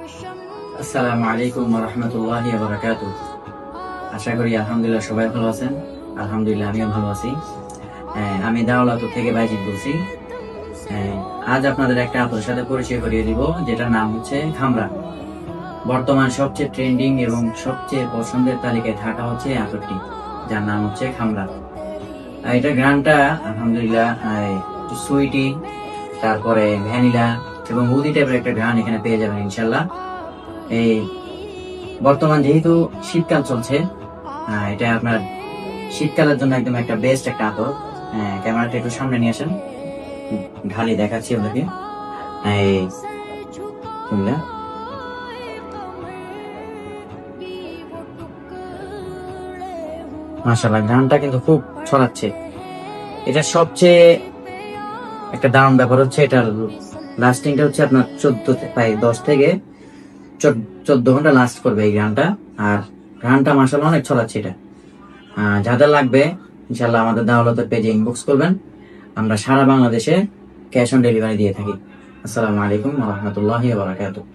আসসালামু আলাইকুম ওয়া রাহমাতুল্লাহি ওয়া বারাকাতুহু। আশা করি আলহামদুলিল্লাহ সবাই ভালো আছেন। আলহামদুলিল্লাহ আমিও ভালো আছি। আমি দাওলাতুর থেকে বাইজিৎ বলছি। আজ আপনাদের একটা আপুর সাথে পরিচয় করিয়ে দিব, যেটার নাম হচ্ছে খামরা। বর্তমান সবচেয়ে ট্রেন্ডিং এবং সবচেয়ে পছন্দের তালিকায় থাকা হচ্ছে এই আপুটি, যার নাম হচ্ছে খামরা। এটা গানটা আলহামদুলিল্লাহ একটু সুইটি, তারপরে ভ্যানিলা এবং উদি টাইপের একটা গান এখানে পেয়ে যাবেন ইনশাল্লাহ। এই বর্তমান যেহেতু শীতকাল চলছে, এটা আপনার শীতকালের জন্য একদম একটা বেস্ট একটা আতর। ক্যামেরাটা একটু সামনে নিয়ে আসেন, ঢালি দেখাচ্ছি ওদেরকে। এই শুনলা মাশাআল্লাহ, গানটা কিন্তু খুব ছড়াচ্ছে। এটা সবচেয়ে একটা দারুণ ব্যাপার হচ্ছে এটার লাস্টিংটা হচ্ছে আপনার 10 থেকে 14 ঘন্টা লাস্ট করবে এই গানটা। আর গানটা মাশাআল্লাহ অনেক ছড়াচ্ছে এটা। যাদের লাগবে ইনশাল্লাহ আমাদের দাওলাতের পেজে ইনবক্স করবেন। আমরা সারা বাংলাদেশে ক্যাশ অন ডেলিভারি দিয়ে থাকি। আসসালামু আলাইকুম ওয়া রাহমাতুল্লাহি ওয়া বারাকাতুহু।